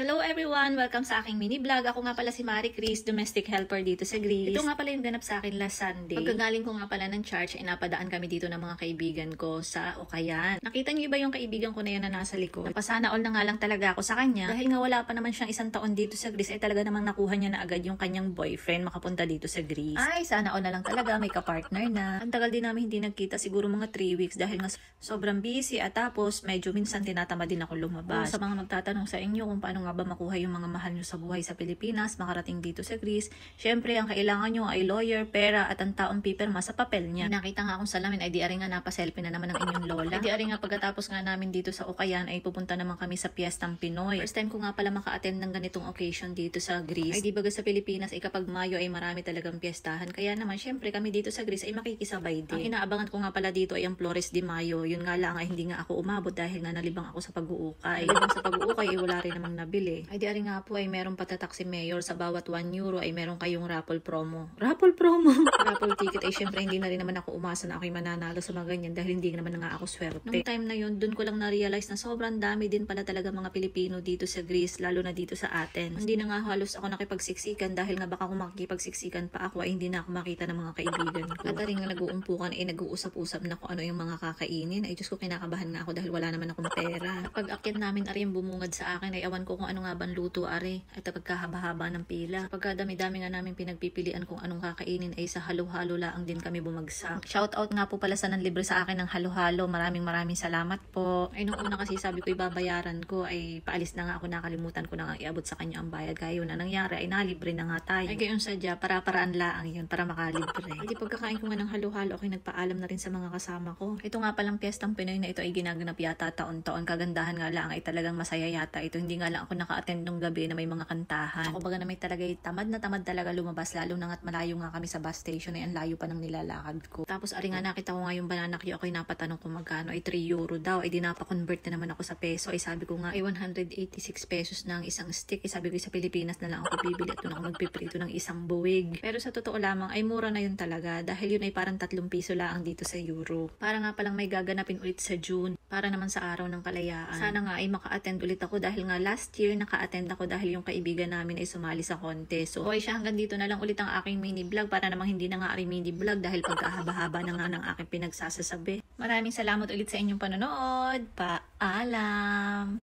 Hello everyone! Welcome sa aking mini vlog. Ako nga pala si Marie Chris, domestic helper dito sa Greece. Ito nga pala yung ganap sa akin last Sunday. Pagkagaling ko nga pala ng church, ay napadaan kami dito ng mga kaibigan ko sa Ukayan. Nakita niyo ba yung kaibigan ko na yan na nasa likod? Napasana all na nga lang talaga ako sa kanya. Dahil nga wala pa naman siyang 1 taon dito sa Greece, ay talaga namang nakuha niya na agad yung kanyang boyfriend makapunta dito sa Greece. Ay, sana all na lang talaga, may kapartner na. Ang tagal din namin hindi nagkita, siguro mga 3 weeks dahil nga sobrang busy at tapos medyo minsan tinatama din ako lumabas. Sa mga magtatanong sa inyo kung paano nga ba makuha yung mga mahal nyo sa buhay sa Pilipinas, makarating dito sa Greece, syempre ang kailangan nyo ay lawyer, pera at ang taong pipirma sa papel niya. Nakita nga akong salamin ay di ari nga napaselfie na naman ng inyong lola. Ay di ari nga pagkatapos nga namin dito sa Ukayan ay pupunta naman kami sa Piyestang Pinoy. First time ko nga pala maka-attend ng ganitong occasion dito sa Greece. Ay di baga sa Pilipinas ay kapag Mayo ay marami talagang piyestahan. Kaya naman syempre kami dito sa Greece ay makikisabay din. Ang inaabangan ko nga pala dito ay ang Flores de Mayo. Yun nga lang ay hindi nga ako umabot dahil nga nalibang ako sa pag-uukay. Nalibang sa pag-uukay ay wala rin namang nabili. Ay di ari nga po ay meron patatak si Mayor sa bawat 1 euro ay meron kayong raffle promo. Raffle promo? Raffle ticket ay syempre hindi na rin naman ako umasa na ako'y mananalo sa mga ganyan dahil hindi naman na nga ako swerte. Nung time na yun, dun ko lang na-realize na sobrang dami din pala talaga mga Pilipino dito sa Greece, lalo na dito sa Athens. Hindi na nga halos ako nakipagsiksikan dahil nga baka kung makikipagsiksikan pa ako ay hindi na ako makita ng mga kaibigan ko. At rin nga nag-uumpukan ay nag-uusap-usap na kung ano yung mga kakainin. Ay Diyos ko, kinakabahan nga ako dahil wala naman akong pera. Pag akyat namin ari yung bumungad sa akin ay awan ko kung ano nga bang luto ari at pagkahaba-haba ng pila. Pagkadami-dami nga namin pinagpipilian kung anong kakainin ay sa halo-halo laang din kami bumagsak. Shout out nga po pala sa nanlibre sa akin ng halo-halo. Maraming salamat po. Ay nung una kasi sabi ko ibabayaran ko ay paalis na nga ako, nakalimutan ko na nga iabot sa kanya ang bayad. Kaya yun na nangyari ay nalibre na nga tayo. Ay gayon sadya, para-paraan laang yun para makalibre. Hindi pagkakain ko nga ng halo-halo okay nagpaalam na rin sa mga kasama ko. Ito nga palang Piyestang Pinoy na ito ay ginaganap yata taon-taon. Kagandahan nga lang ay talagang masaya yata ito. Hindi nga lang ako naka-attend nung gabi na may mga kantahan. Ako baga na may talaga tamad na tamad talaga lumabas, lalo na nga't malayo nga kami sa bus station ay ang layo pa ng nilalakad ko. Tapos ari nga nakita ko nga yung banana cue, ako'y napatanong kung magkano ay 3 euro daw. Ay di napa-convert na naman ako sa peso. Ay sabi ko nga ay 186 pesos na ang isang stick. Ay sabi ko sa Pilipinas na lang ako bibili at doon ako magpiprito ng isang buwig. Pero sa totoo lamang ay mura na yun talaga dahil yun ay parang 3 piso lang dito sa euro. Para nga palang may gaganapin ulit sa June para naman sa araw ng kalayaan. Sana nga ay maka-attend ulit ako dahil nga last year naka-attend ako dahil yung kaibigan namin ay sumali sa contest. So ay siya, hanggang dito na lang ulit ang aking mini vlog para namang hindi na nga aking mini vlog dahil pagkahaba-haba na nga ng aking pinagsasasabi. Maraming salamat ulit sa inyong panonood. Paalam!